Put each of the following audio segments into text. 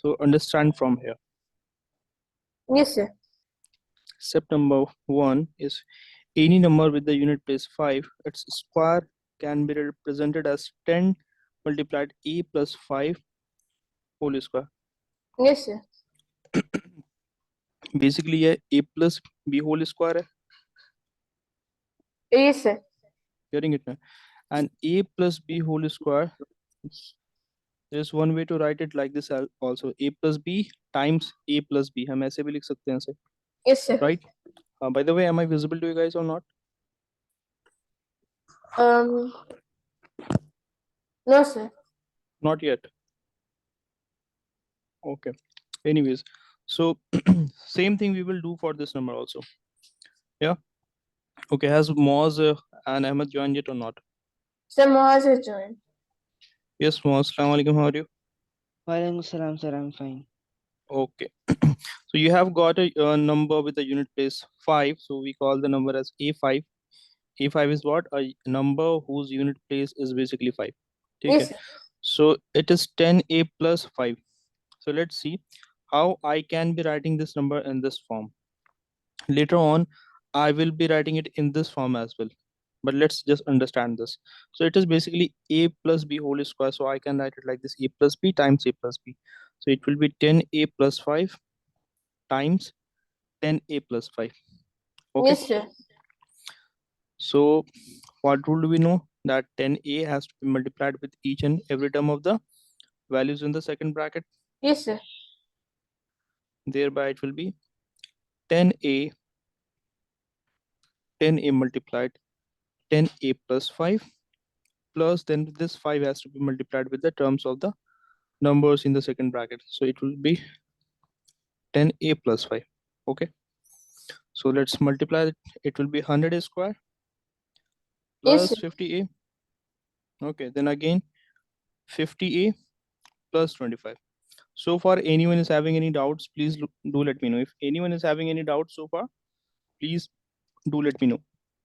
So understand from here. Yes, sir. Step number 1 is any number with the unit place 5, its square can be represented as 10 multiplied a plus 5 whole square. Yes, sir. Basically ये a plus b whole square है. Yes, sir. Getting it now? And a plus b whole square, there's one way to write it like this also. A plus b times a plus b. हम ऐसे भी लिख सकते हैं ऐसे. Yes, sir. Right? By the way, am I visible to you guys or not? No, sir. Not yet. Okay. Anyways, so same thing we will do for this number also. Yeah. Okay. Has Moz and Ahmed joined yet or not? Sir, Mohaz has joined. Yes, Moz. Assalamu alaikum. How are you? Walaikum salam, sir. I'm fine. Okay. So you have got a number with the unit place 5. So we call the number as A5. A5 is what? A number whose unit place is basically 5. Yes, Okay. sir. So it is 10A plus 5. So let's see how I can be writing this number in this form. Later on, I will be writing it in this form as well. But let's just understand this. So it is basically a plus b whole square. So I can write it like this: a plus b times a plus b. So it will be 10a plus 5 times 10a plus 5. Okay. Yes, sir. So what rule do we know? That 10a has to be multiplied with each and every term of the values in the second bracket. Yes, sir. Thereby it will be 10a multiplied 10a plus 5 plus then this 5 has to be multiplied with the terms of the numbers in the second bracket. So it will be 10a plus 5. Okay. So let's multiply it. It will be 100a square Yes, plus sir. 50a. Okay. Then again 50a plus 25. So far, anyone is having any doubts, please do let me know. If anyone is having any doubts so far, please do let me know.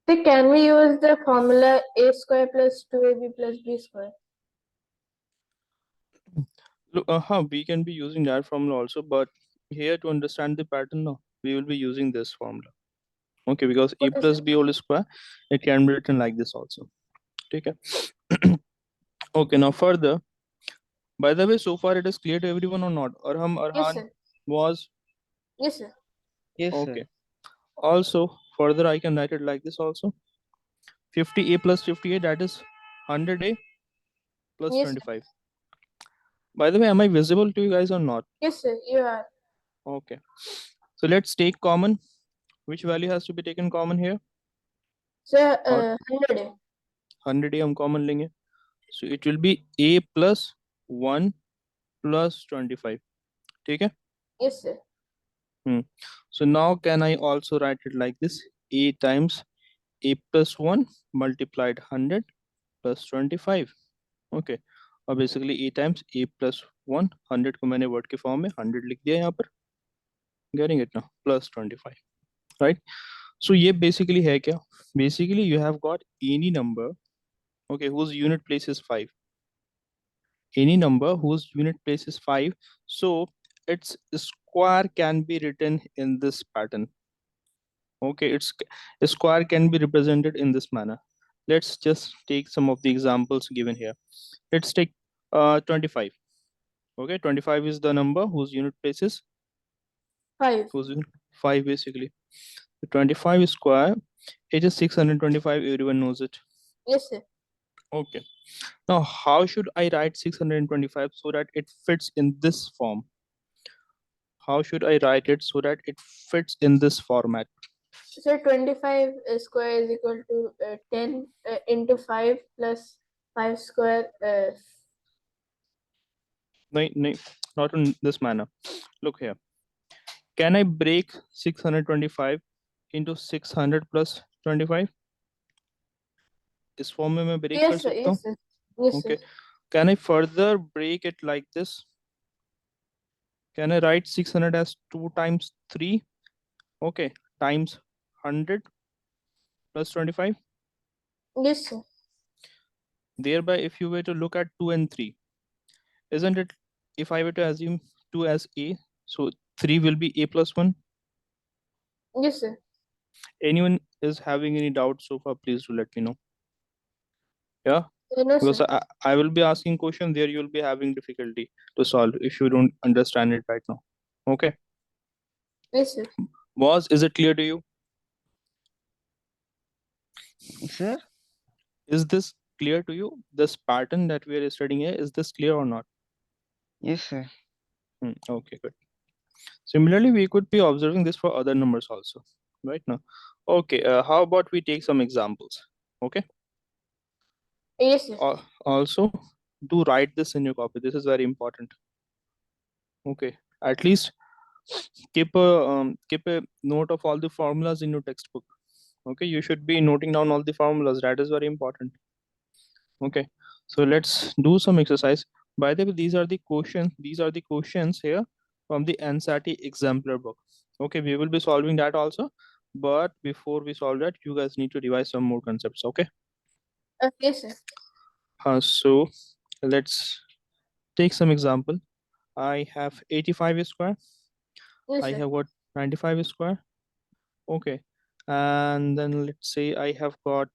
Sir, can we use the formula a square plus 2ab plus b square? Look, we can be using that formula also, but here to understand the pattern, no, we will be using this formula. Okay, because a Okay, plus sir. b whole square, it can be written like this also. Okay. Okay, now further. By the way, so far it is clear to everyone or not? Arham, Yes, Arhan sir. was Yes, sir. Yes, okay. sir. Also, further I can write it like this also. 50a plus 58, that is 100a plus Yes, sir. 25. By the way, am I visible to you guys or not? Yes, sir. You are. Okay. So let's take common. Which value has to be taken common here? Sir, Or 100. 100a हम common लेंगे. So it will be a plus 1 plus 25. ठीक है? Yes, sir. So now can I also write it like this? A times a plus 1 multiplied 100 plus 25. Okay. और basically a times a plus 1, 100 को मैंने word के form में 100 लिख दिया यहाँ पर. Getting it now? Plus 25. Right? So ये basically है क्या? Basically you have got any number, okay, whose unit place is 5. Any number whose unit place is 5. So its square can be written in this pattern. Okay, its square can be represented in this manner. Let's just take some of the examples given here. Let's take 25. Okay, 25 is the number whose unit place is 5. 5 basically. The 25 square, it is 625. Everyone knows it. Yes, sir. Okay. Now, how should I write 625 so that it fits in this form? How should I write it so that it fits in this format? So 25 square is equal to 10 into 5 plus 5 square. No, no, not in this manner. Look here. Can I break 625 into 600 plus 25? इस form में मैं break कर Yes, sir. सकता हूँ? Yes, sir. Yes, Okay. sir. Can I further break it like this? Can I write 600 as 2 times 3? Okay. Times 100 plus 25. Yes, sir. Thereby, if you were to look at 2 and 3, isn't it? If I were to assume 2 as a, so 3 will be a plus 1. Yes, sir. Anyone is having any doubt so far, please do let me know. Yeah, No, because sir. I will be asking question there, you'll be having difficulty to solve if you don't understand it right now. Okay, Yes, sir. is it clear to you? Sir? Is this clear to you? This pattern that we are studying here, is this clear or not? Yes, sir. Okay, good. Similarly, we could be observing this for other numbers also, right now. Okay, how about we take some examples? Okay. Yes, sir. Also, do write this in your copy. This is very important. Okay, at least keep a note of all the formulas in your textbook. Okay, you should be noting down all the formulas. That is very important. Okay, so let's do some exercise. By the way, these are the questions. These are the questions here from the NCERT exemplar book. Okay, we will be solving that also. But before we solve that, you guys need to revise some more concepts. Okay. Yes, sir. So let's take some example. I have 85 square. Yes, I sir. have got 95 square. Okay. And then let's say I have got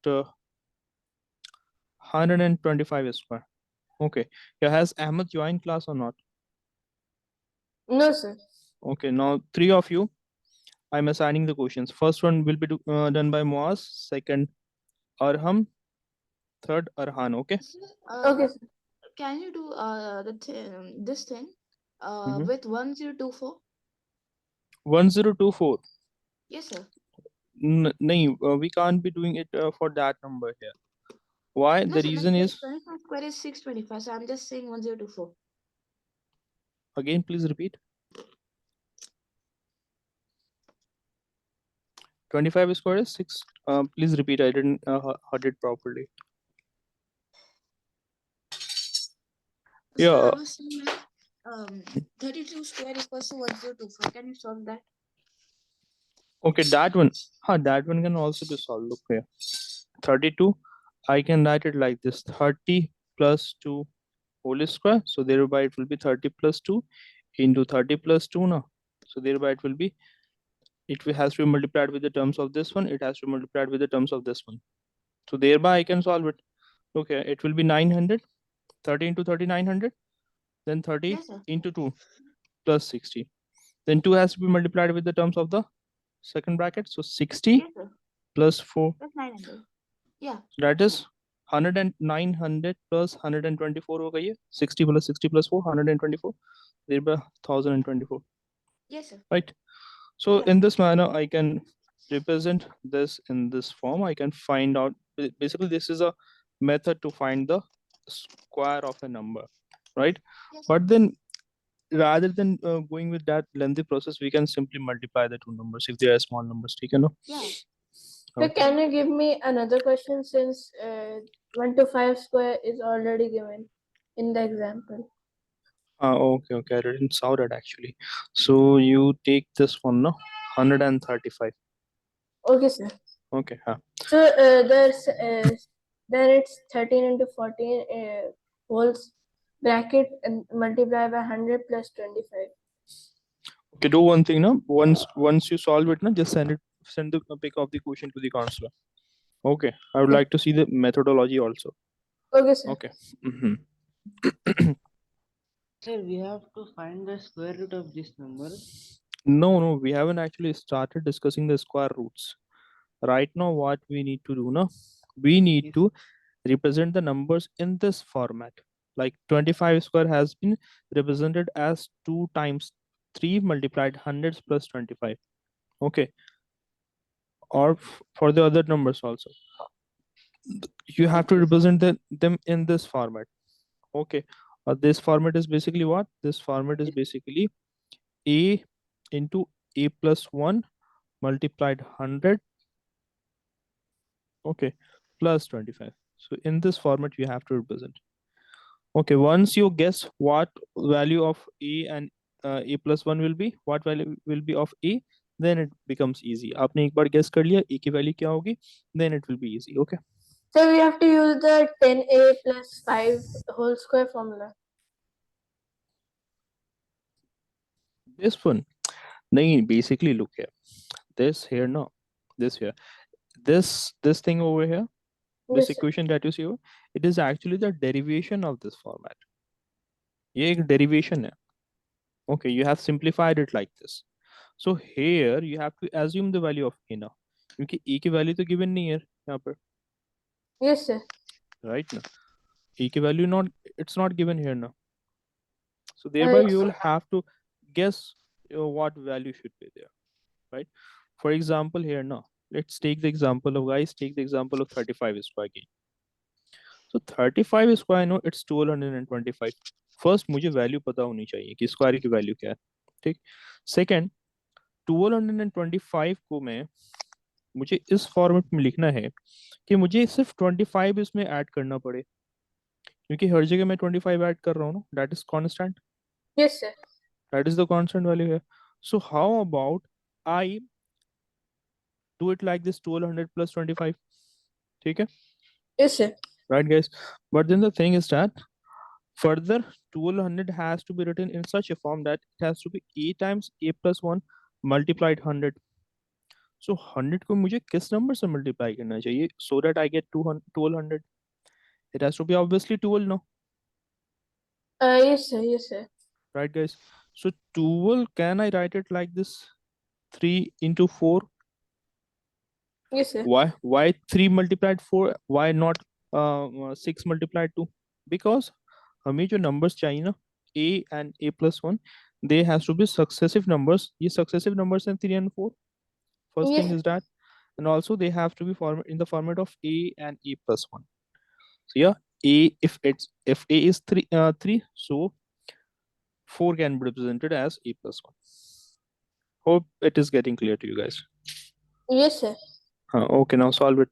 125 square. Okay. Yeah, has Ahmed joined class or not? No, sir. Okay. Now, three of you, I'm assigning the questions. First one will be done by Moaz. Second, Arham. Third, Arhan. Okay. Okay, sir. Can you do this thing Mhm. with 1024? 1024. Yes, sir. No, we can't be doing it for that number here. Why? No, The sir. reason is, 25 square is 625. So I'm just saying 1024. again, please repeat. 25 square is 6. Please repeat. I didn't heard it properly. Sir, Yeah. I was saying that 32 square equals to 1024. Can you solve that? Okay, that one. That one can also be solved. Look here. 32. I can write it like this. 30 plus 2 whole square. So thereby it will be 30 plus 2 into 30 plus 2 now. So thereby it will be, has to be multiplied with the terms of this one. It has to be multiplied with the terms of this one. So thereby I can solve it. Okay, it will be 900. 30 into 30, 900. Then 30 Yes, sir. into 2 plus 60. Then 2 has to be multiplied with the terms of the second bracket. So 60 Yes, sir. plus 4. That's 900. Yeah. That is 100 and 900 plus 124 होगा ये 60 plus 60 plus 4 124 thereby 1024, Yes, sir. right? So Yeah. in this manner I can represent this in this form. I can find out, basically this is a method to find the square of a number, right? Yes, sir. But then rather than going with that lengthy process, we can simply multiply the two numbers if they are small numbers. ठीक है ना? Yeah. So Okay. can you give me another question since 1 to 5 square is already given in the example? Okay, I didn't saw that actually. So you take this one, no? 135. Okay, sir. Okay, So then it's 13 into 14 whole bracket and multiply by 100 plus 25. okay. Do one thing, no? Once you solve it, no, just send the pic of the question to the counselor. Okay, I would Okay. like to see the methodology also. Okay, sir. Okay. Mhm. Sir, we have to find the square root of this number. No, we haven't actually started discussing the square roots. Right now, what we need to do, no? We need Yes. to represent the numbers in this format. Like 25 square has been represented as 2 times 3 multiplied hundreds plus 25. Okay. Or for the other numbers also. You have to Okay, sir. represent them in this format. Okay. This format is basically what? This format is basically a into a plus 1 multiplied 100. Okay. Plus 25. So in this format, you have to represent. Okay, once you guess what value of a and a plus 1 will be, what value will be of a, then it becomes easy. आपने एक बार guess कर लिया a की value क्या होगी, then it will be easy. Okay. So we have to use the 10a plus 5 whole square formula. This one. No, basically look here. This here, no. This here. This thing over here, this Yes, sir. equation that you see over, it is actually the derivation of this format. ये एक derivation है. Okay, you have simplified it like this. So here you have to assume the value of a now. क्योंकि a की value तो given नहीं है यहाँ पर, Yes, sir. right now. A की value it's not given here now. So thereby Yes, you will sir. have to guess what value should be there, right? For example, here now, let's take the example of, guys, take the example of 35 square again. So 35 square, no, it's 1225. First मुझे value पता होनी चाहिए कि square की value क्या है, ठीक. Second, 1225 को मैं मुझे इस फॉर्मेट में लिखना है कि मुझे सिर्फ 25 इसमें ऐड करना पड़े, क्योंकि हर जगह मैं 25 ऐड कर रहा हूँ ना, that is constant, Yes, sir. That is the constant value है. So how about I do it like this 1200 plus 25, ठीक है, Yes, sir. right guys? But then the thing is that further 1200 has to be written in such a form that it has to be a times a plus 1 multiplied 100. So 100 को मुझे किस number से multiply करना चाहिए so that I get 200 1200? It has to be obviously 12, no, Yes, sir. Yes, sir. right guys? So 12, can I write it like this, 3 into 4? Yes, sir. Why 3 multiplied 4? Why not 6 multiplied 2? Because हमें जो numbers चाहिए ना, a and a plus 1, they has to be successive numbers. ये successive numbers हैं 3 and 4. First Yes, thing is that, and also they have to be in the format of a and a plus 1. So yeah, a, if a is 3, so 4 can be represented as a plus 1. Hope it is getting clear to you guys. yes, sir. Okay, now solve it.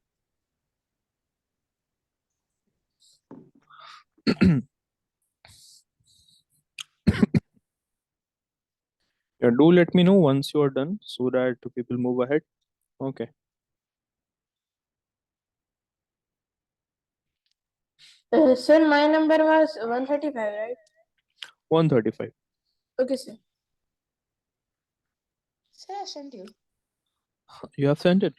Yeah, do let me know once you are done so that people move ahead. Okay. Sir, my number was 135, right? 135. Okay, sir. Sir, I sent you. You have sent it.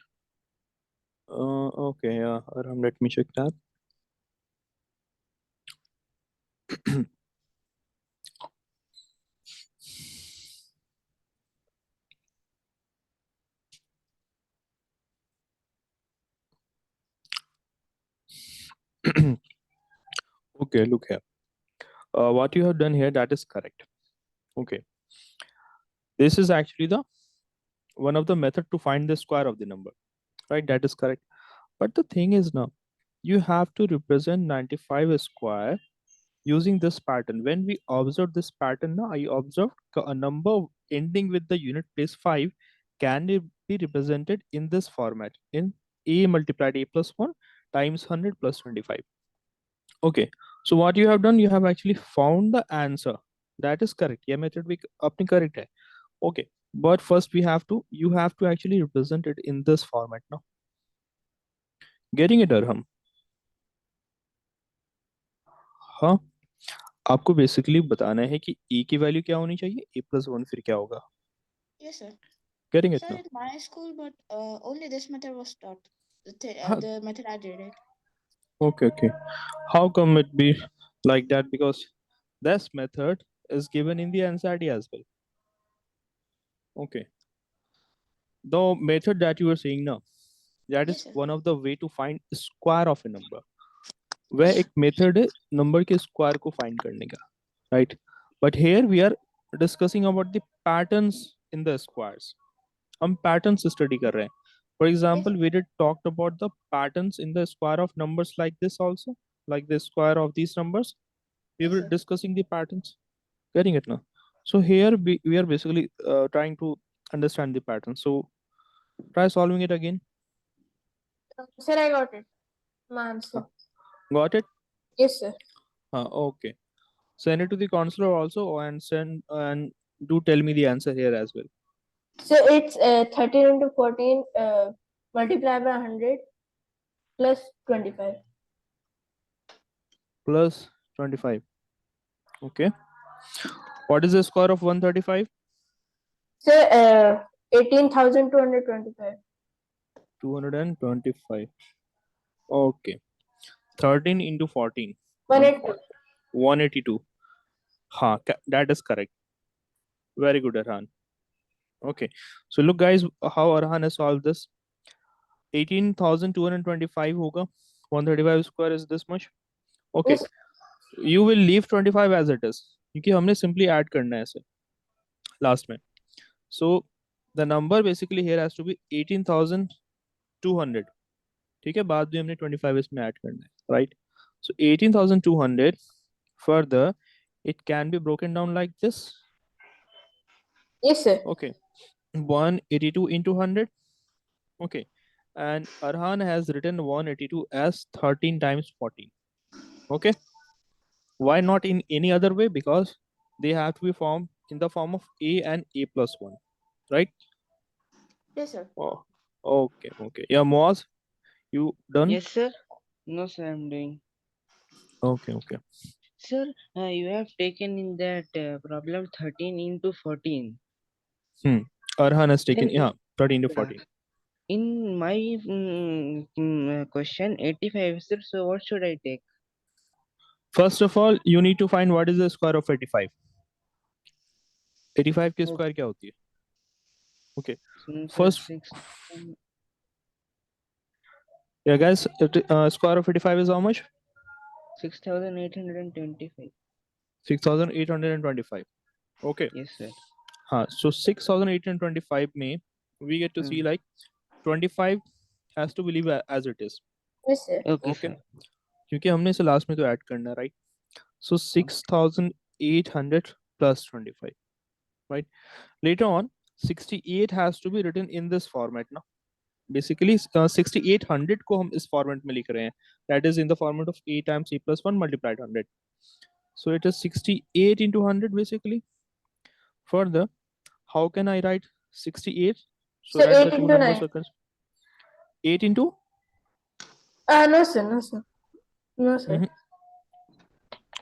Okay, yeah. Arham, let me check that. Okay, look here. What you have done here, that is correct. Okay. This is actually the one of the method to find the square of the number, right? That is correct. But the thing is now, you have to represent 95 square using this pattern. When we observe this pattern now, I observed a number ending with the unit place 5 can be represented in this format, in a multiplied a plus 1 times 100 plus 25. Okay, so what you have done, you have actually found the answer. That is correct. Yeah, method भी अपनी correct है. Okay, but first you have to actually represent it in this format now. Getting it, Arham? हाँ, आपको basically बताना है कि e की value क्या होनी चाहिए, a plus 1 फिर क्या होगा. Yes, sir. Getting it Sir, now? in my school, but only this method was taught. हाँ, The method I did it. okay. How come it be like that? Because this method is given in the NCERT as well. Okay, the method that you are saying now, that Yes, is sir. one of the way to find square of a number. वह एक method है number के square को find करने का, right? But here we are discussing about the patterns in the squares. हम patterns study कर रहे हैं. For example, we did talked about the patterns in the square of numbers like this also, like the square of these numbers. We Yes, were sir. discussing the patterns. Getting it now? So here we are basically trying to understand the pattern. So try solving it again. Sir, I got it. My answer. Got it? Yes, sir. Okay. Send it to the counselor also and send and do tell me the answer here as well. So it's 13 into 14 multiplied by 100 plus 25. Plus 25. Okay. What is the square of 135? Sir, 18,225. 225. Okay. 13 into 14. 182. 182. Ha, that is correct. Very good, Arhan. Okay. So look, guys, how Arhan has solved this. 18,225 hoga. 135 square is this much. Okay. Yes. You will leave 25 as it is. क्योंकि हमने simply add करना है इसे last में. So the number basically here has to be 18,200. ठीक है, बाद में हमने 25 इसमें ऐड करना है, right? So 18,200. Further, it can be broken down like this. Yes, sir. Okay, 182 into 100. Okay, and Arhan has written 182 as 13 times 14. Okay, why not in any other way? Because they have to be formed in the form of a and a plus 1, right? Yes, sir. Oh, okay. Yeah, Moaz, you done? Yes, sir. No, sir, I'm doing. Okay. Sir, you have taken in that problem 13 into 14. Arhan has taken, Then, yeah, 13 to 14. in my question 85, sir, so what should I take? First of all, you need to find what is the square of 85. 85 की Oh. Square क्या होती है? Okay, So, first, yeah, guys, square of 85 is how much? 6,825. 6,825. Okay. Yes, sir. So 6,825 में we get to see like 25 has to be leave as it is. Yes, sir. Okay, Okay. sir. क्योंकि हमने इसे last में तो add करना है, right? So 6,800 plus 25, right? Later on, 68 has to be written in this format now. Basically, 6800 को हम इस format में लिख रहे हैं. That is in the format of a times a plus 1 multiplied 100. So it is 68 into 100 basically. Further, how can I write 68 so So that 8 the two into numbers 9. are 8 into? No, sir. No, sir. No, sir. Mhm.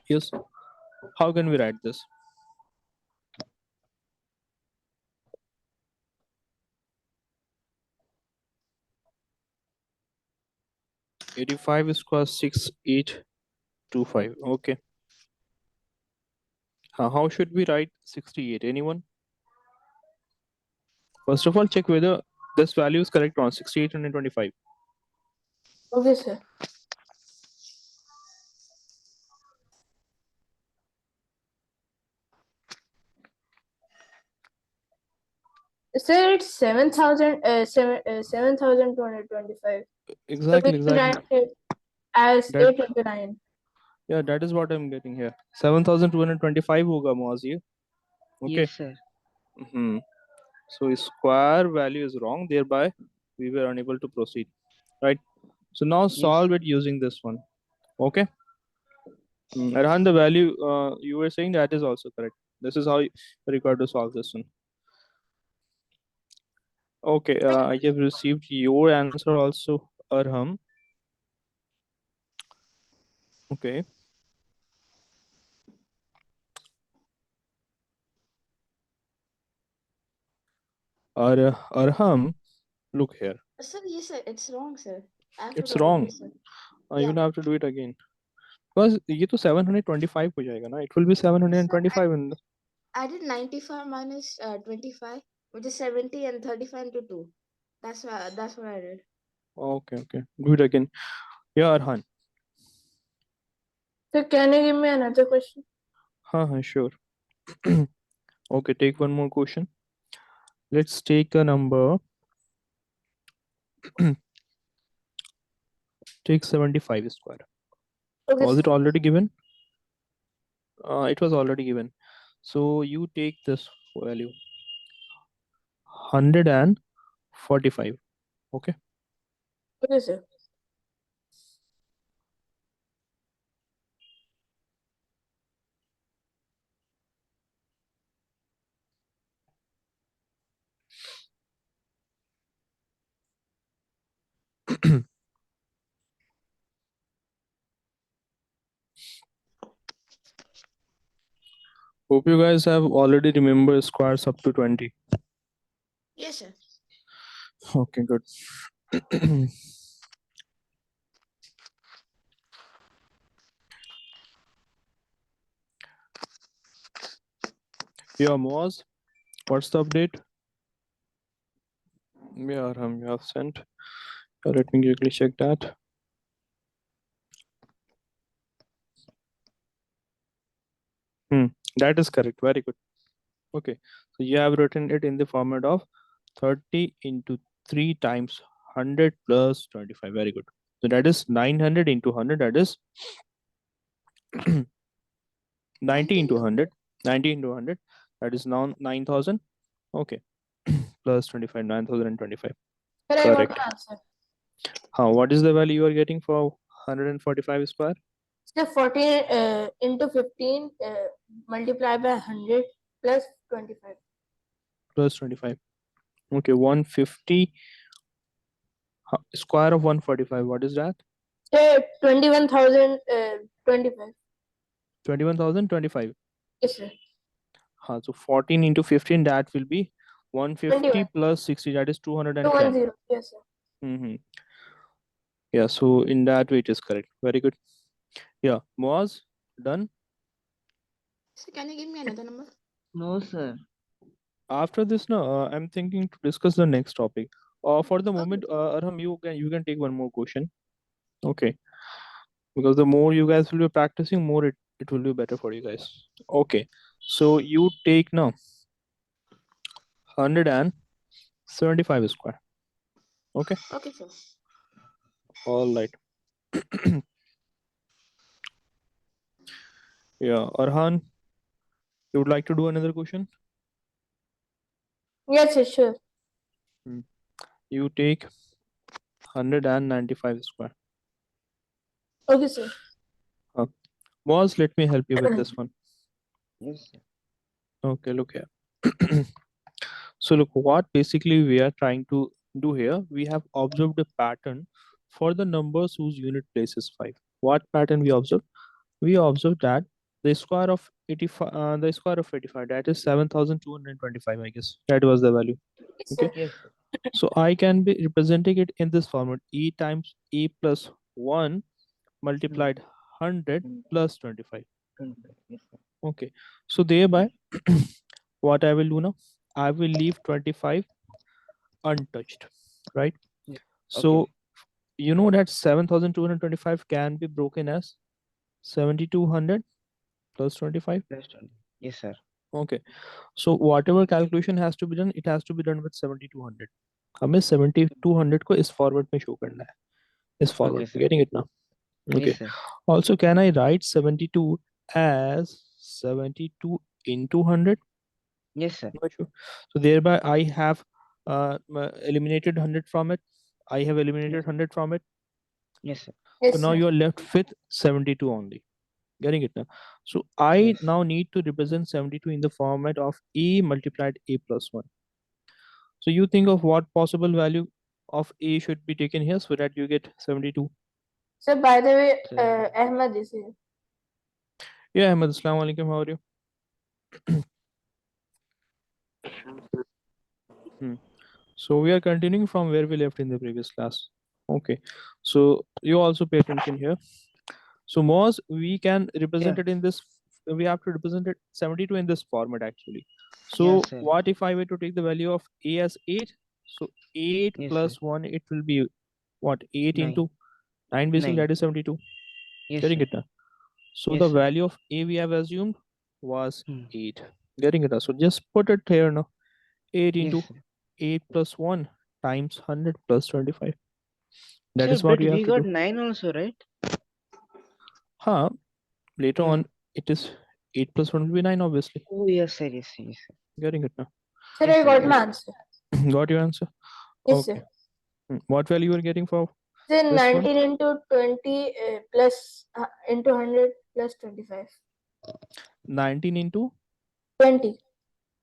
Yes. How can we write this? $85 is equals 6825. Okay. How should we write 68? Anyone? First of all, check whether this value is correct on 6825. Okay, sir. Sir, it's 7,225. Exactly. So we can write it as That, 8 into 9. yeah, that is what I'm getting here. 7,225 hoga Moaz ye. Okay. Yes, sir. So square value is wrong. Thereby, we were unable to proceed. Right. So now solve it using this one. Okay. Arhan, the value you were saying that is also correct. This is how you require to solve this one. Okay. I have received your answer also, Arham. Okay. Arham, look here. Sir, yes, sir. It's wrong, sir. I have It's to do it wrong. again, sir. You'll Yeah. have to do it again. Because ये तो 725 हो जाएगा ना. It will be 725 in the... I did 95 minus 25, which is 70, and 35 into 2. That's what I did. Okay. Do it again. Yeah, Arhan. So can you give me another question? Sure. Okay, take one more question. Let's take a number. Take 75 square. Okay, Was sir. it already given? It was already given. So you take this value 145. Okay. Okay, sir. Hope you guys have already remembered squares up to 20. Yes, sir. Okay, good. Yeah, Moaz, what's the update? Yeah, Arham, you have sent. Let me quickly check that. That is correct. Very good. Okay, so you have written it in the format of 30 into 3 times 100 plus 25. Very good. So that is 900 into 100. That is 90 into 100. 90 into 100. That is now 9,000. Okay. Plus 25, 9,025. Sir, I got Correct. my answer. What is the value you are getting for 145 square? So 14 into 15 multiplied by 100 plus 25. Plus 25. Okay, 150 square of 145. What is that? So 21,025. 21,025. Yes, sir. So 14 into 15, that will be 150 21. plus 60, that is 210. 210. Yes, sir. Mm-hmm. Yeah, so in that way it is correct. Very good. Yeah, Moaz, done. So can you give me another number? No, sir. After this, no, I'm thinking to discuss the next topic. For the Okay. moment, Arham, you can take one more question. Okay, because the more you guys will be practicing, more it will be better for you guys. Okay, so you take now 175 square. Okay, Okay, sir. all right. Yeah, Arhan, you would like to do another question? Yes, sir, sure. You take 195 square. Okay, sir. Moaz, let me help you with this one. Yes, sir. Okay, look here. So look, what basically we are trying to do here, we have observed a pattern for the numbers whose unit place is 5. What pattern we observe? We observe that the square of 85, that is 7,225, I guess. That was the value. Yes, Okay. sir. Yes, sir. So I can be representing it in this format: e times e plus 1 multiplied 100 Mm, plus 25. 25. Yes, sir. Okay. So thereby, what I will do now, I will leave 25 untouched, right? Yes. So Okay. you know that 7,225 can be broken as 7,200 plus 25. Plus 20. Yes, sir. Okay, so whatever calculation has to be done, it has to be done with 7,200. हमें 7,200 को इस forward में show करना है, इस Okay, forward में, sir. getting it now? Okay. Yes, sir. Also, can I write 72 as 72 into 100? Yes, sir. Not sure. So thereby I have eliminated 100 from it. I have eliminated Yes. 100 from it. Yes, sir. Yes, So now sir. you are left with 72 only. Getting it now? So I Yes. now need to represent 72 in the format of a multiplied a plus 1. So you think of what possible value of a should be taken here so that you get 72. So by the way, Sir. Ahmed is here. Yeah, Ahmed, Assalamu alaikum. How are you? Hmm. So we are continuing from where we left in the previous class. Okay. So you also pay attention here. So Moz, we can represent Yeah. it in this. We have to represent it 72 in this format actually. Yes, So sir. what if I were to take the value of a as 8? So 8 Yes, sir. plus 1, it will be what? 8 9. into 9, basically 9. that is 72. Yes, Getting sir. it now? So Yes, the sir. value of a we have assumed was Hmm. 8. Getting it now? So just put it here now. 8 Yes, into sir. 8 plus 1 times 100 plus 25. That Sir, is what but you have we to got do. 9 also, right? Huh? Later Yeah. on, it is 8 plus 1 will be 9, obviously. Oh, yes, sir. Yes, sir. Yes, sir. Getting it now? Sir, Yes, I sir. got Yes, my sir. answer. Got your answer? Yes, Okay. sir. What value you are getting for So this one? 19 into 20 plus into 100 plus 25. 19 into 20.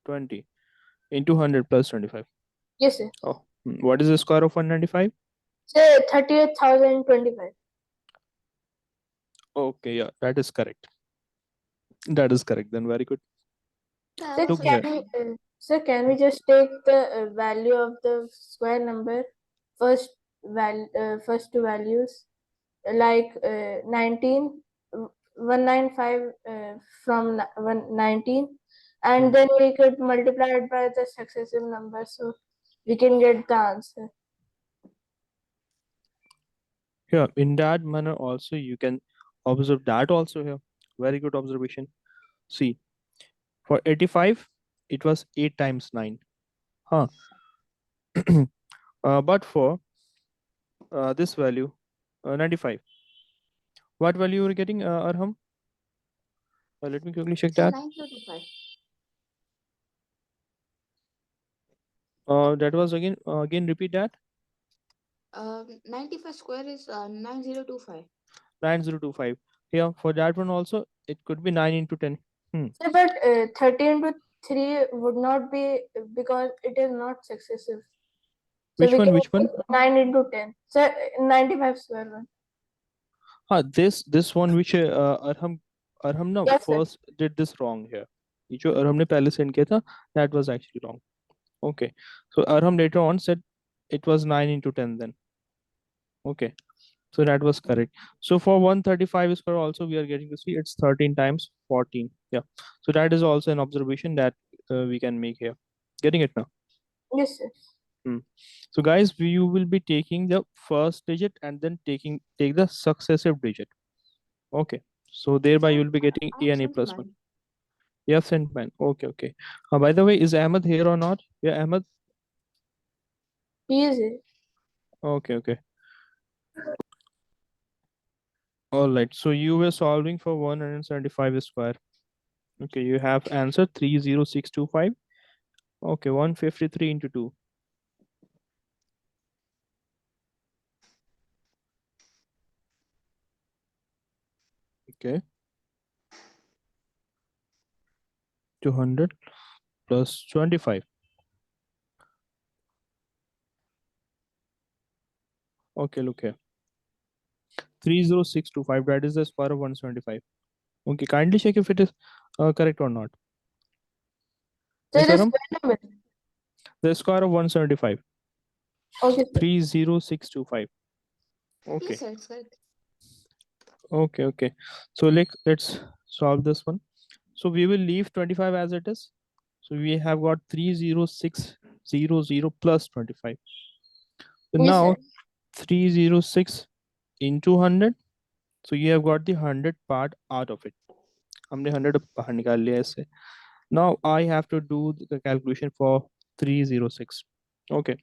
20 into 100 plus 25. Yes, sir. Oh, what is the square of 195? So 38,025. Okay, yeah, that is correct. That is correct. Then very good. Sir, I So Look also here. got 9. So can we just take the value of the square number, first first two values, like 19, 195 from 19, and then we could multiply it by the successive number, so we can get the answer. Yeah, in that manner also you can observe that also here. Very good observation. See, for 85, it was 8 times 9. Huh. But for this value, 95, what value you are getting, Arham? Let me quickly check It's that. 925. That was again repeat that. 95 square is 9025. 9025. Yeah, for that one also, it could be 9 into 10. So, but 30 into 3 would not be, because it is not successive. So Which we one? can Which one? take 9 into 10. So 95 square one. This one which Arham ना Yes, sir. first did this wrong here. ये जो अरहम ने पहले send किया था, that was actually wrong. Okay, so Arham later on said it was 9 into 10 then. Okay, so that was correct. So for 135 square also we are getting to see it's 13 times 14. Yeah, so that is also an observation that we can make here. Getting it now? Yes, sir. So guys, you will be taking the first digit and then take the successive digit. Okay, so thereby you will be getting I a have and a sent plus 1. mine. You have sent mine. Okay, okay. By the way, is Ahmed here or not? Yeah, Ahmed. Easy. Okay, okay. All right. So you were solving for 175 square. Okay, you have answer 30625. Okay, 153 into 2. Okay, 200 plus 25. Okay, look here. 30625. That is the square of 175. Okay, kindly check if it is correct or not. So Yes, it is Aram? square number. The square of 175. Okay, sir. 30625. Yes, Okay. sir, it's correct. Okay, okay. So let's solve this one. So we will leave 25 as it is. So we have got 30600 plus 25. So Yes, now sir. 306 into 100. So you have got the 100 part out of it. हमने 100 बाहर निकाल लिया इससे. Now I have to do the calculation for 306. Okay.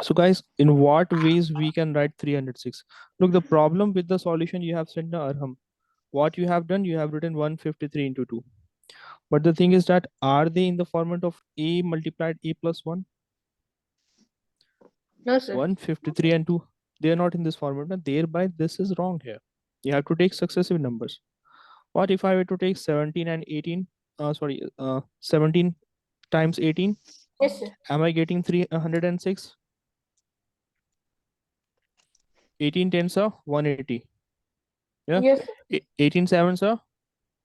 So guys, in what ways we can write 306? Look, the problem with the solution you have sent the Arham. What you have done, you have written 153 into 2. But the thing is that are they in the format of a multiplied a plus 1? No, sir. 153 and 2, they are not in this format, and thereby this is wrong here. You have to take successive numbers. What if I were to take 17 and 18? 17 times 18. Yes, sir. Am I getting 306? 18 tens are 180. Yeah. Yes, sir. 18 sevens are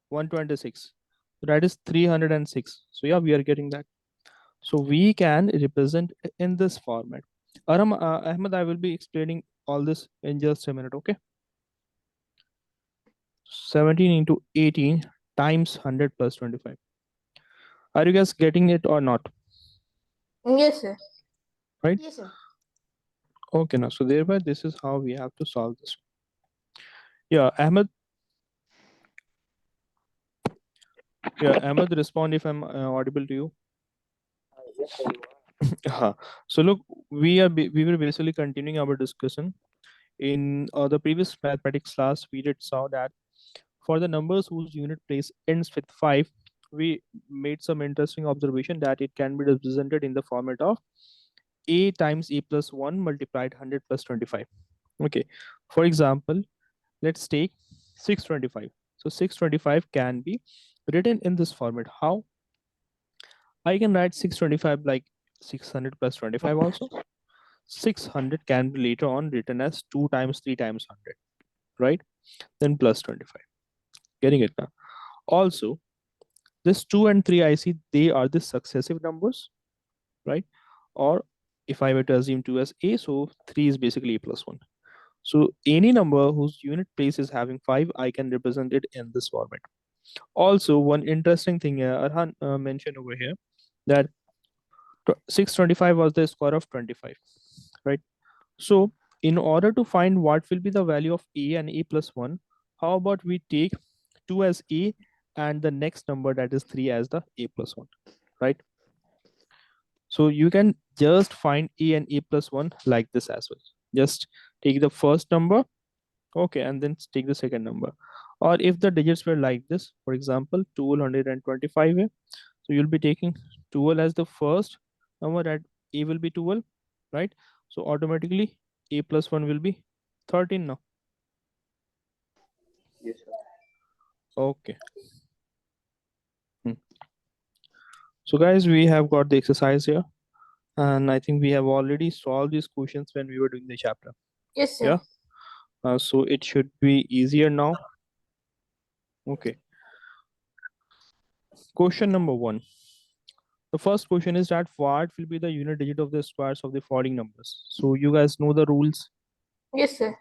126. So that is 306. So yeah, we are getting that. So we can represent in this format. Aram, Ahmed, I will be explaining all this in just a minute, okay? 17 into 18 times 100 plus 25. Are you guys getting it or not? Yes, sir. Right? Yes, sir. Okay, now, so thereby this is how we have to solve this. Yeah, Ahmed. Yeah, Ahmed, respond if I'm audible to you. So look, we were basically continuing our discussion. In the previous mathematics class, we did saw that for the numbers whose unit place ends with 5, we made some interesting observation that it can be represented in the format of a times a plus 1 multiplied 100 plus 25. Okay, for example, let's take 625. So 625 can be written in this format. How? I can write 625 like 600 plus 25 also. 600 can be later on written as 2 times 3 times 100, right? Then plus 25. Getting it now? Also, This 2 and 3 I see they are the successive numbers, right? Or if I were to assume 2 as a, so 3 is basically a plus 1. So any number whose unit place is having 5, I can represent it in this format. Also, one interesting thing Arhan mentioned over here, that 625 was the square of 25, right? So in order to find what will be the value of a and a plus 1, how about we take 2 as a and the next number, that is 3, as the a plus 1, right? So you can just find a and a plus 1 like this as well. Just take the first number, okay, and then take the second number. Or if the digits were like this, for example 1225 here, so you'll be taking 12 as the first number, that a will be 12, right? So automatically a plus 1 will be 13 now. Yes, sir. Okay. Hmm. So guys, we have got the exercise here, and I think we have already solved these questions when we were doing the chapter. Yes, sir. Yeah. So it should be easier now. Okay. Question number 1. The first question is that what will be the unit digit of the squares of the following numbers? So you guys know the rules. Yes, sir.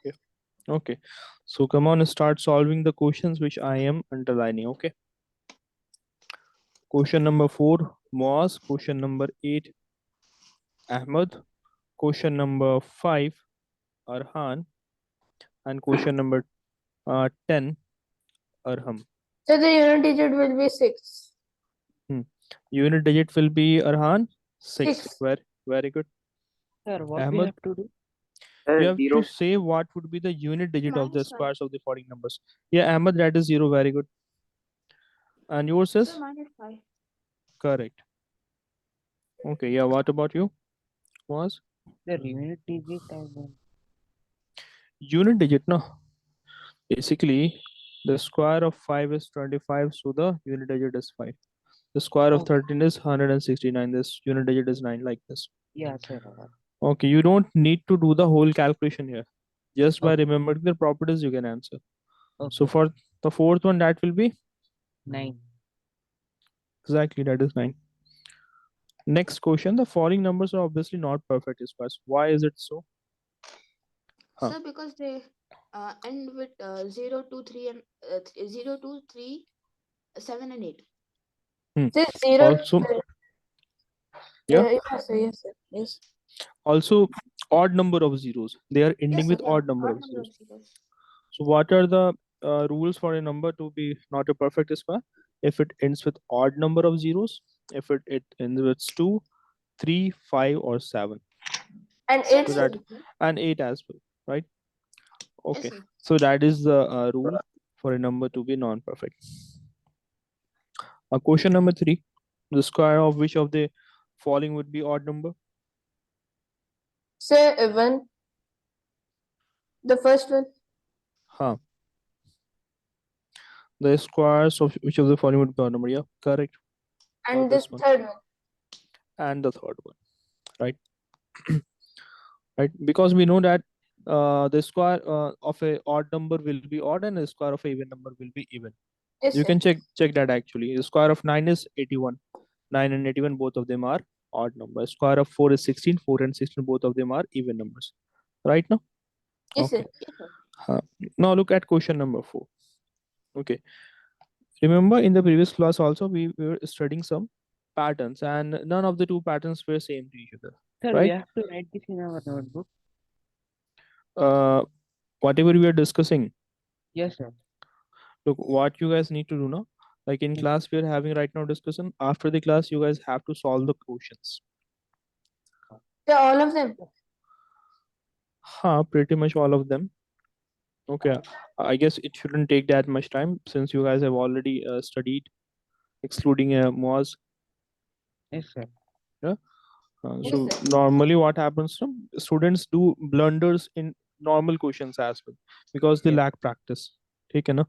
Okay. So come on, start solving the questions which I am underlining. Okay. Question number 4, Moaz. Question number 8, Ahmed. Question number 5, Arhan. And question number 10, Arham. So the unit digit will be 6. Unit digit will be Arhan 6. 6. Very good. Sir, what we Ahmed, have to do? you have to 0. say what would be the unit digit of the -5. squares of the following numbers. Yeah, Ahmed, that is 0. Very good. And yours So is -5. correct. Okay. Yeah. What about you? Was The unit digit I mean. unit digit? No. Basically, the square of 5 is 25, so the unit digit is 5. The square of Oh, 13 is 169. This unit digit is 9, like this. yeah, sir. Okay, you don't need to do the whole calculation here. Just by Okay, remembering the properties, you can answer. So okay. for the fourth one, that will be 9. exactly, that is 9. Next question, the following numbers are obviously not perfect squares. Why is it so? Huh. So because they end with 0, 2, 3 and 0, 2, 3, 7 and 8. Hmm. So 0. Also, yeah, Yes, sir. Yes, sir. Yes. also odd number of zeros. They are ending Yes, sir. with Yeah. odd number Odd of number zeros. of zeros. So what are the rules for a number to be not a perfect square? If it ends with odd number of zeros, if it ends with 2, 3, 5, or 7. And So 8, So sir. that, and 8 as well, right? yes, Okay. sir. So that is the rule for a number to be non-perfect. Question number 3. The square of which of the following would be odd number? Say 1. The first one. Huh. The squares of which of the following would be odd number? Yeah, correct. For And the this one. third one. And the third one, right? Right, because we know that the square of a odd number will be odd and the square of a even number will be even. Yes, You sir. can check that actually. The square of 9 is 81. 9 and 81, both of them are odd numbers. Square of 4 is 16. 4 and 16, both of them are even numbers. Right now? Yes, sir. Okay. Now look at question number 4. Okay. Remember in the previous class also we were studying some patterns and none of the two patterns were same to each other. Sir, we Right? have to write this in our notebook. Uh, Whatever we are discussing, Yes, sir. look, what you guys need to do now, like in Hmm. class we are having right now discussion. After the class you guys have to solve the questions. So all of them. Pretty much all of them. Okay, I guess it shouldn't take that much time since you guys have already studied, excluding Moaz. Yes, sir. Yeah. Yes, So sir. normally what happens to students do blunders in normal questions as well because they Yes. lack practice. Okay, na?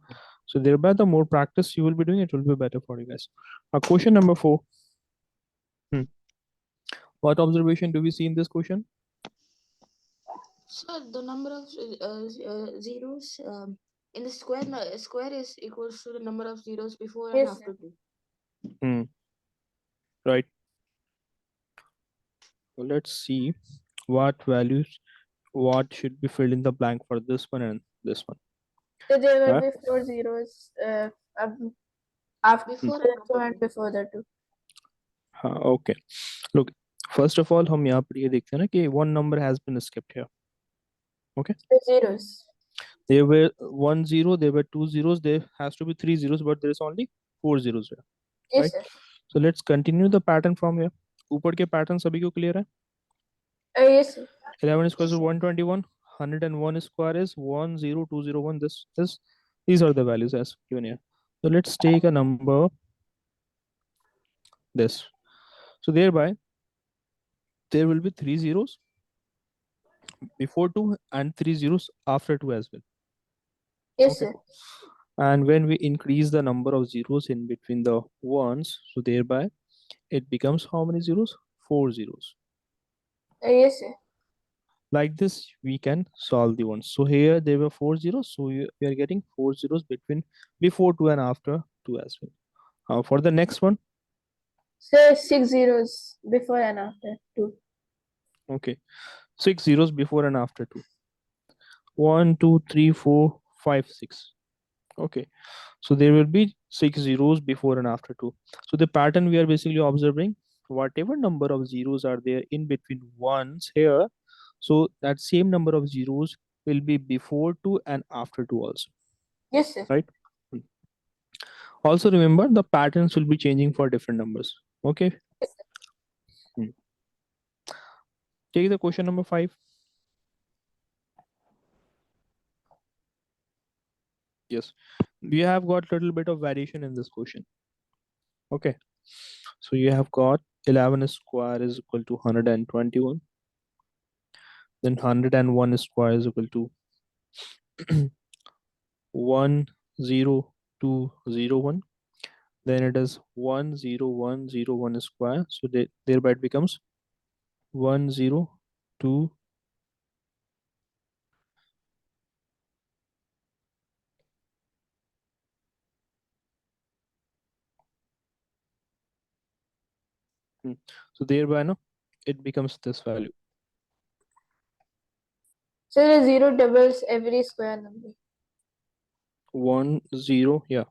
So thereby the more practice you will be doing, it will be better for you guys. Question number 4. Hmm. What observation do we see in this question? So the number of zeros in the square is equals to the number of zeros before and Yes, after sir. 2. Right. So let's see what values, what should be filled in the blank for this one and this one. So there will Right? be 4 zeros after Before the and 2 after and 2. before the 2. Okay. Look, first of all, हम यहाँ पर ये देखते हैं ना कि one number has been skipped here. Okay. The zeros. There were 1 0, there were 2 zeros, there has to be 3 zeros, but there is only 4 zeros here. Yes, Right? sir. So let's continue the pattern from here. ऊपर के pattern सभी को clear है? Yes, sir. 11 square is 121, 101 square is 10201. These are the values as given here. So let's take a number this. So thereby there will be 3 zeros before 2 and 3 zeros after 2 as well. Yes, Okay. sir. And when we increase the number of zeros in between the ones, so thereby it becomes how many zeros? 4 zeros. Yes, sir. Like this we can solve the ones. So here there were 4 zeros, so we are getting 4 zeros between before 2 and after 2 as well. For the next one, So 6 zeros before and after 2. okay, 6 zeros before and after 2. 1 2 3 4 5 6. Okay, so there will be 6 zeros before and after 2. So the pattern we are basically observing, whatever number of zeros are there in between ones here, so that same number of zeros will be before 2 and after 2 also, Yes, sir. right? Also remember the patterns will be changing for different numbers. Okay. Hmm. Take the question number 5. Yes, we have got little bit of variation in this question. Okay, so you have got 11 square is equal to 121, then 101 square is equal to 10201, then it is 10101 square, so thereby it becomes 102. So thereby no, it becomes this value. So the 0 doubles every square number. 1 0, yeah,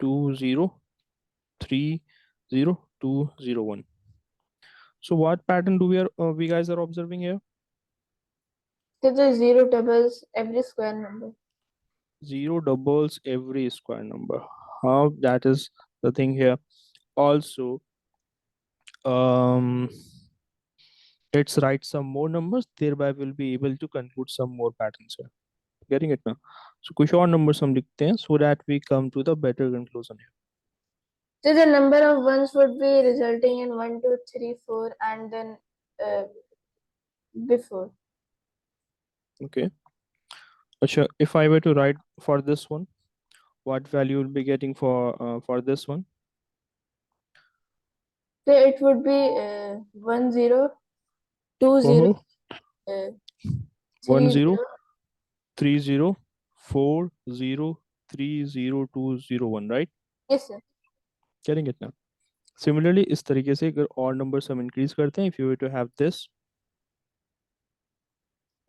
2 0 3 0 2 0 1. So what pattern do we guys are observing here? So the 0 doubles every square number. 0 doubles every square number. How that is the thing here. Also, let's write some more numbers. Thereby we'll be able to conclude some more patterns here. Getting it now? So कुछ और numbers हम लिखते हैं so that we come to the better conclusion here. So the number of ones would be resulting in 1, 2, 3, 4, and then before. Okay. Achha, if I were to write for this one, what value will be getting for this one? So it would be 1, 0, 2, 0, 3, 1 0. 0 3 0 4 0 3 0 2 0 1, right? Yes, sir. Getting it now? Similarly, इस तरीके से अगर और numbers हम increase करते हैं, if you were to have this,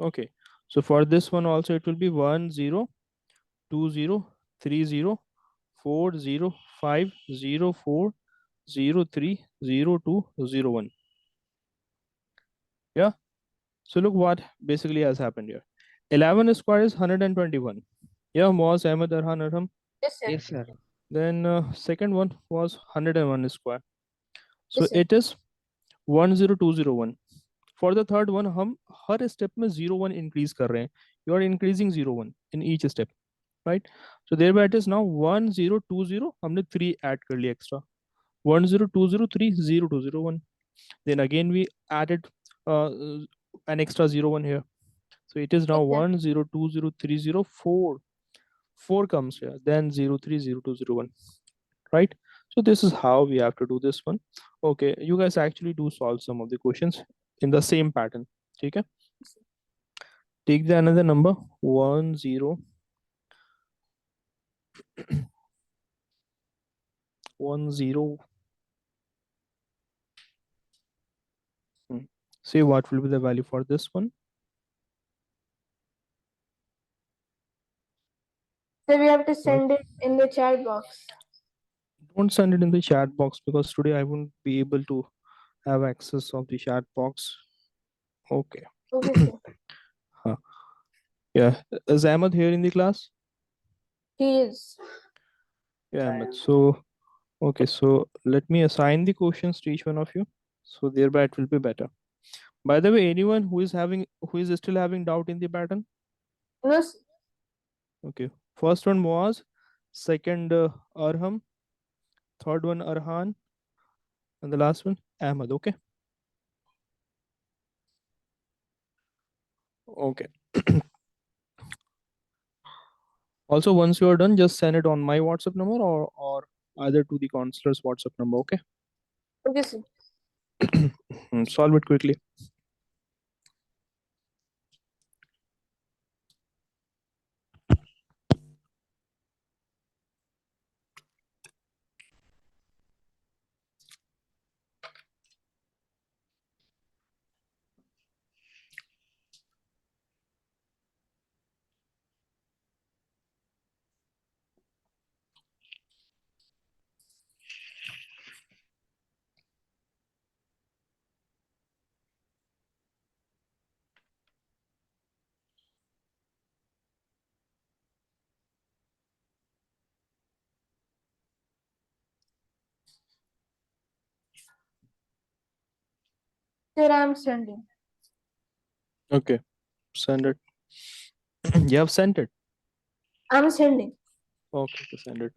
okay, so for this one also it will be 1 0 2 0 3 0 4 0 5 0 4 0 3 0 2 0 1. Yeah, so look what basically has happened here. 11 square is 121. Yeah, Moaz, Ahmed, Arhan, Arham. Yes, sir. Yes, sir. Then second one was 101 square, so Yes, sir. it is 10201. For the third one हम हर step में 01 increase कर रहे हैं. You are increasing 01 in each step, right? So thereby it is now 1020. हमने 3 add कर लिया extra. 102030201. Then again we added uh, an extra 01 here. So it is now Yes, sir. 1020304. 4 comes here. Then 030201. Right? So this is how we have to do this one. Okay, you guys actually do solve some of the questions in the same pattern. Okay, take the another number 1 0 1 0 Say what will be the value for this one. So we have to send it in the chat box. Don't send it in the chat box because today I won't be able to have access of the chat box. Okay. Okay, sir. Huh. Yeah. Is Ahmed here in the class? He is. Yeah, Ahmed. So, okay. So let me assign the questions to each one of you. So thereby it will be better. By the way, anyone who is still having doubt in the pattern? No, Okay. First one was, second Arham, third one Arhan, and the last one Ahmed. Okay. Okay. Also, once you are done, just send it on my WhatsApp number or either to the counselor's WhatsApp number. Okay. okay, sir. Solve it quickly. Sir, I'm sending. Okay. Send it. You have sent it. I'm sending. Okay. Send it.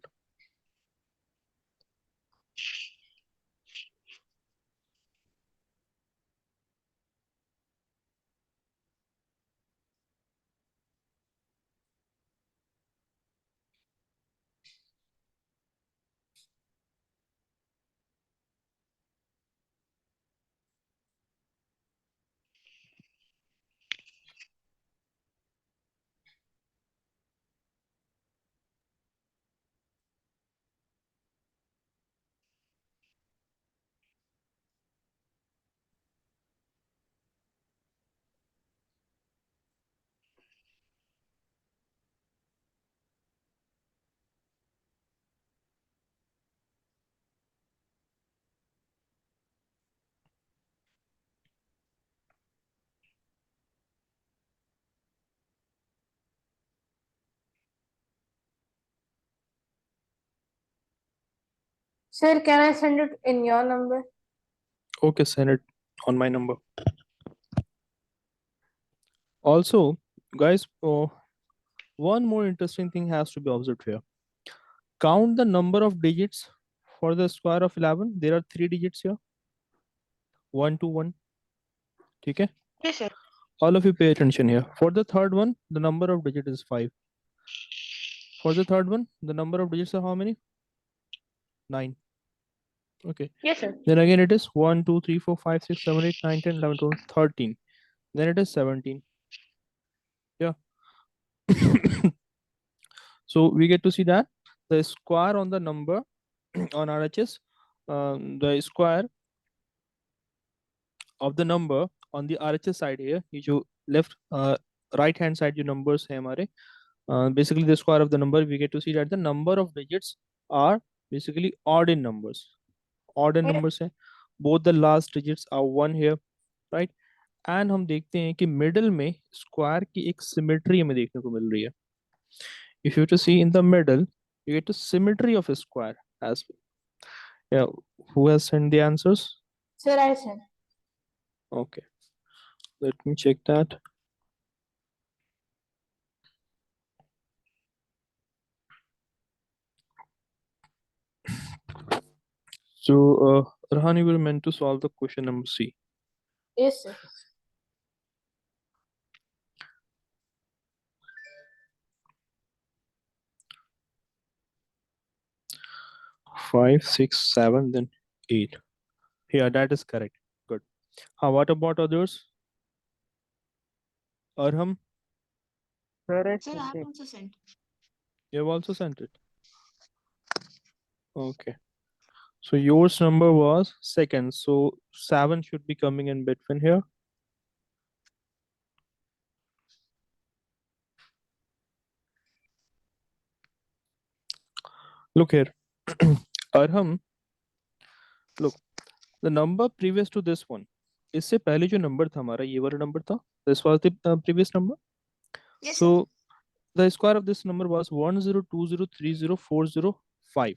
Sir, can I send it in your number? Okay. Send it on my number. Also, guys, one more interesting thing has to be observed here. Count the number of digits for the square of 11. There are 3 digits here. 1 to 1. Okay. Yes, sir. All of you pay attention here. For the third one, the number of digits is 5. For the third one, the number of digits are how many? 9. Okay. Yes, sir. Then again it is 1, 2, 3, 4, 5, 6, 7, 8, 9, 10, 11, 12, 13. Then it is 17. Yeah. So we get to see that the square on the number on RHS, the square of the number on the RHS side here, ये जो left right hand side जो numbers है हमारे, basically the square of the number, we get to see that the number of digits are basically odd in numbers. Odd in Yes. numbers है. Both the last digits are 1 here, right? And हम देखते हैं कि middle में square की एक symmetry हमें देखने को मिल रही है. If you to see in the middle you get to symmetry of square as yeah. Who has sent the answers? Sir, I sent. Okay, let me check that. So Rahani, you were meant to solve the question number C. Yes, sir. 5, 6, 7, then 8. Yeah, that is correct. Good. What about others? Arham, Sir, Sir, I have also sent. you have also sent it. Okay. So yours number was second. So 7 should be coming in between here. Look here. Arham, look, the number previous to this one, इससे पहले जो number था हमारा, ये वाला number था. This was the previous number. Yes, sir. So the square of this number was 1020304005.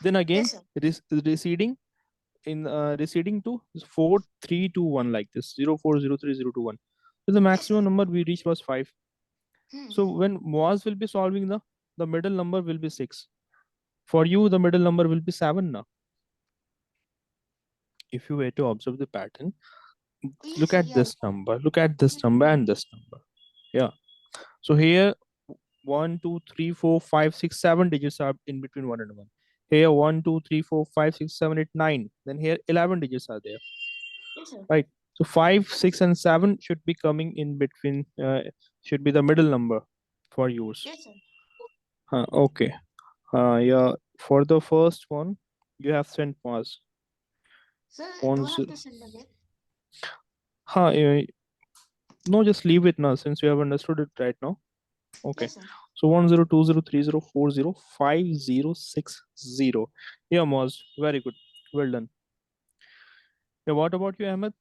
Then again, Yes, sir. it is receding to 4321 like this, 04032021. So the maximum number we reached was 5. Hmm. So when Moaz will be solving the middle number will be 6. For you, the middle number will be 7 now. If you were to observe the pattern, Yes, look sir. at Yeah. this number, look at this number and this number. Yeah. So here 1, 2, 3, 4, 5, 6, 7 digits are in between 1 and 1. Here 1, 2, 3, 4, 5, 6, 7, 8, 9. Then here 11 digits are there. Yes, sir. Right. So 5, 6, and 7 should be coming in between, should be the middle number for yours. Yes, sir. Okay. Yeah. For the first one, you have sent pause. Sir, One do I zero. have to send again? No, just leave it now since you have understood it right now. Okay. Yes, sir. So 102030405060. Yeah, Moz. Very good. Well done. Yeah, what about you, Ahmed?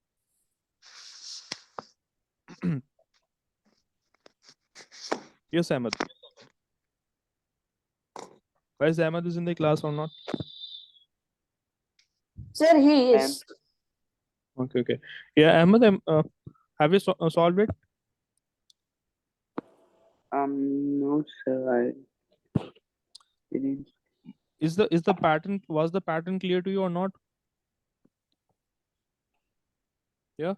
Yes, Ahmed. Where's Ahmed is in the class or not? Sir, he is. Okay, okay. Yeah, Ahmed, have you solved it? No, sir. I didn't. Was the pattern clear to you or not? Yeah.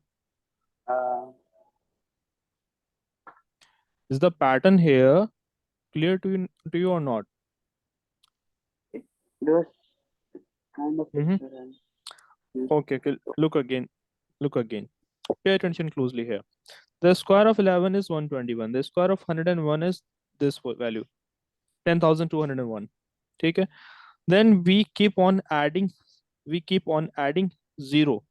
Is the pattern here clear to you or not? It was kind of Mhm. different. Okay, okay. Look again. Look again. Pay attention closely here. The square of 11 is 121. The square of 101 is this value, 10,201. Okay. Then we keep on adding. We keep on adding 0.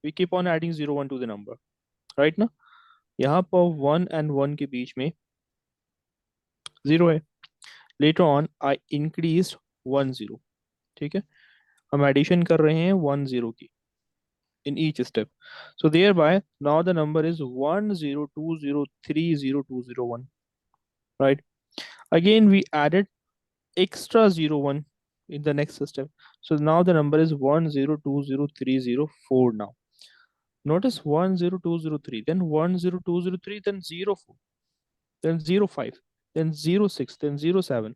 We keep on adding 0 1 to the number. Right now, यहाँ पर 1 and 1 के बीच में 0 है. Later on, I increased 1 0. ठीक है. हम addition कर रहे हैं 1 0 की in each step. So thereby now the number is 1020302001. Right. Again we added extra 0 1 in the next step. So now the number is 10203004 now. Notice 10203, then 10203, then 04, then 05, then 06, then 07,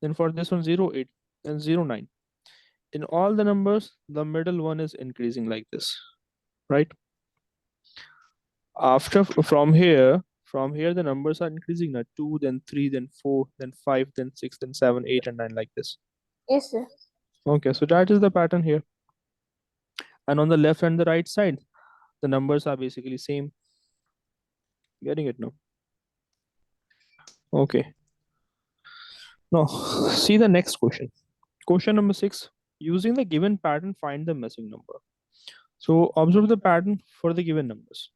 then for this one 08, then 09. In all the numbers, the middle one is increasing like this, right? After from here the numbers are increasing now 2, then 3, then 4, then 5, then 6, then 7, 8, and 9 like this. Yes, sir. Okay, so that is the pattern here. And on the left and the right side, the numbers are basically same. Getting it now? Okay. Now see the next question. Question number 6. Using the given pattern, find the missing number. So observe the pattern for the given numbers.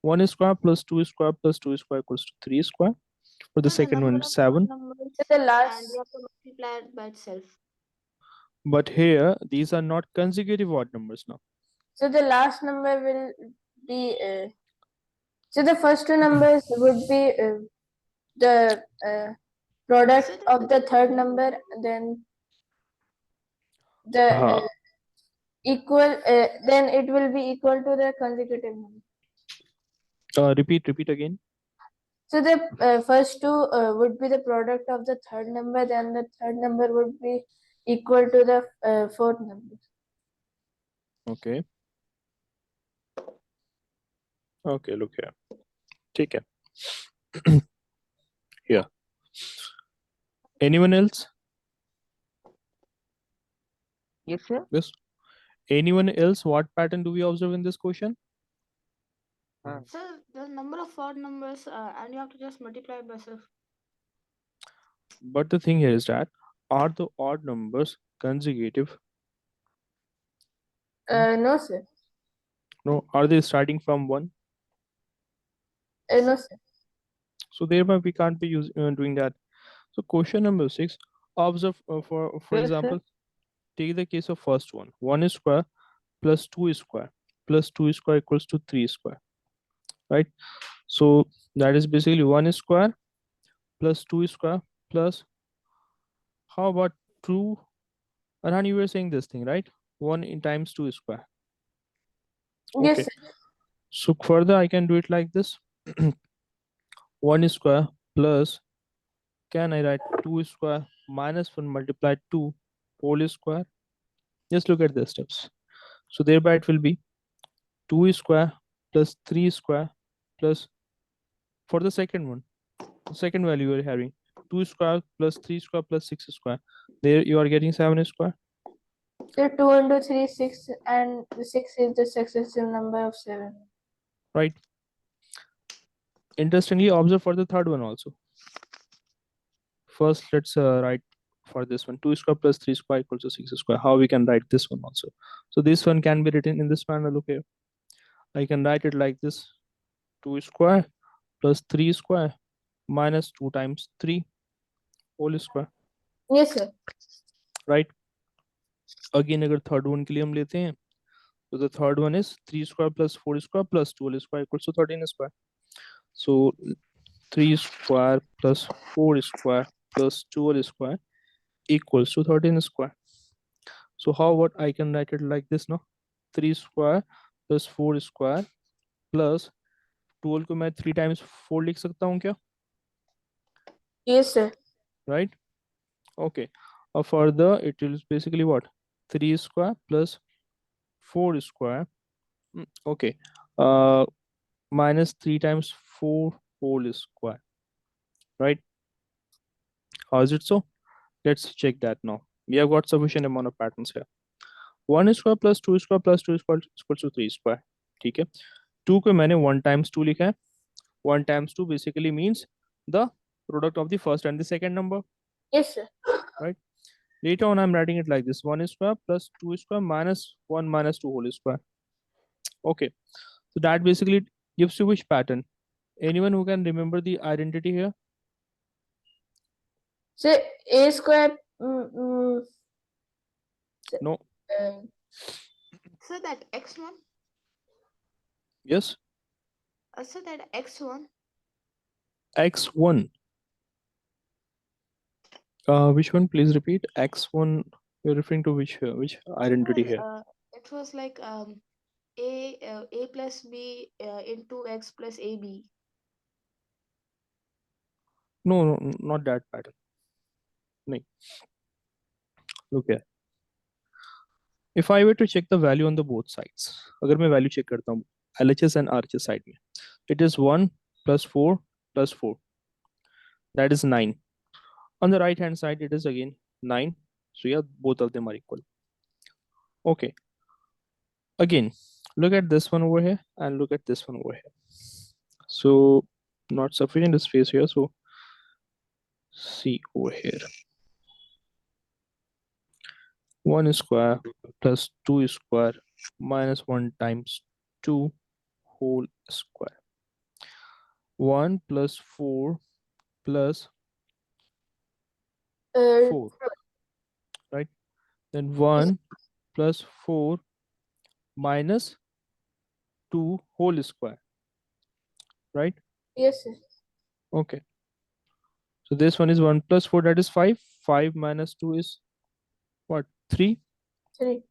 1 square plus 2 square plus 2 square equals to 3 square. For the Sir, second number one, of 7. numbers The and last. you have to multiply it by itself. But here, these are not consecutive odd numbers now. So the last number will be. So the first two numbers would be the product of the third number, then the equal. Then it will be equal to the consecutive number. Repeat again. So the first two would be the product of the third number, then the third number would be equal to the fourth number. Okay. Okay, look here. Take it. Yeah. Anyone else? Yes, sir. Yes. Anyone else? What pattern do we observe in this question? Sir, the number of odd numbers and you have to just multiply by itself. But the thing here is that, are the odd numbers consecutive? No, sir. No. Are they starting from 1? No, sir. So thereby we can't be doing that. So question number 6. Observe for Yes, sir. example, take the case of first one. 1 square plus 2 square plus 2 square equals to 3 square, right? So that is basically 1 square plus 2 square plus, how about 2? Arhan, you were saying this thing, right? 1 in times 2 square. Yes, Okay. sir. So further I can do it like this. 1 square plus, can I write 2 square minus 1 multiplied 2 whole square? Just look at the steps. So thereby it will be 2 square plus 3 square plus, for the second one, the second value you are having, 2 square plus 3 square plus 6 square. There you are getting 7 square, So 2 into 3, 6, and the 6 is the successive number of 7. right? Interestingly, observe for the third one also. First, let's write for this one, 2 square plus 3 square equals to 6 square. How we can write this one also? So this one can be written in this manner. Look here. I can write it like this: 2 square plus 3 square minus 2 times 3 whole square, Yes, sir. right? Again, अगर third one के लिए हम लेते हैं, so the third one is 3 square plus 4 square plus 2 whole square equals to 13 square. So 3 square plus 4 square plus 2 whole square equals to 13 square. So how what I can write it like this now? 3 square plus 4 square plus 12 को मैं 3 times 4 लिख सकता हूँ क्या? Yes, sir. Right? Okay. Further it is basically what? 3 square plus 4 square. Okay. Minus 3 times 4 whole square. Right? How is it so? Let's check that now. We have got sufficient amount of patterns here. 1 square plus 2 square plus 2 square equals to 3 square. ठीक है. 2 को मैंने 1 times 2 लिखा है. 1 times 2 basically means the product of the first and the second number, Yes, sir. right? Later on I'm writing it like this: 1 square plus 2 square minus 1 minus 2 whole square. Okay, so that basically gives you which pattern? Anyone who can remember the identity here? So a square. No. So that x1, Yes. so that x1, X1. Which one? Please repeat. X1. You're referring to which identity here? it was like a plus b into x plus ab. No, no, not that pattern. No. Look here. If I were to check the value on the both sides, अगर मैं value check करता हूँ LHS and RHS side में, it is 1 plus 4 plus 4. That is 9. On the right hand side, it is again 9. So yeah, both of them are equal. Okay. Again, look at this one over here and look at this one over here. So not sufficient space here. So see over here. 1 square plus 2 square minus 1 times 2 whole square. 1 plus 4 plus 4, right? Then 1 plus 4 minus 2 whole square, right? Yes, sir. Okay. So this one is 1 plus 4, that is 5. 5 minus 2 is what? 3. 3.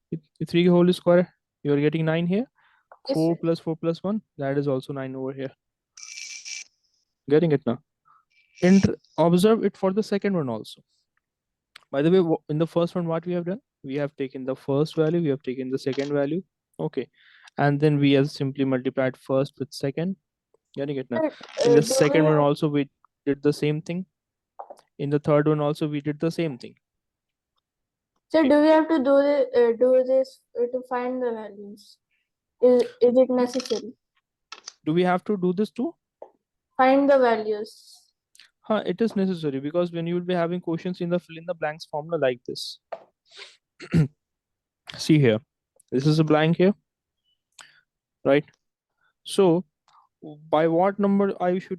3 whole square. You are getting 9 here. Yes, 4 sir. plus 4 plus 1, that is also 9 over here. Getting it now? And observe it for the second one also. By the way, in the first one, what we have done? We have taken the first value, we have taken the second value. Okay. And then we have simply multiplied first with second. Getting it now? In the Do second we, one also, we did the same thing. In the third one also, we did the same thing. so do we have to do this to find the values? Is it necessary? Do we have to do this too? Find the values. It is necessary, because when you will be having questions in the fill in the blanks formula like this. See here, this is a blank here, right? So by what number I should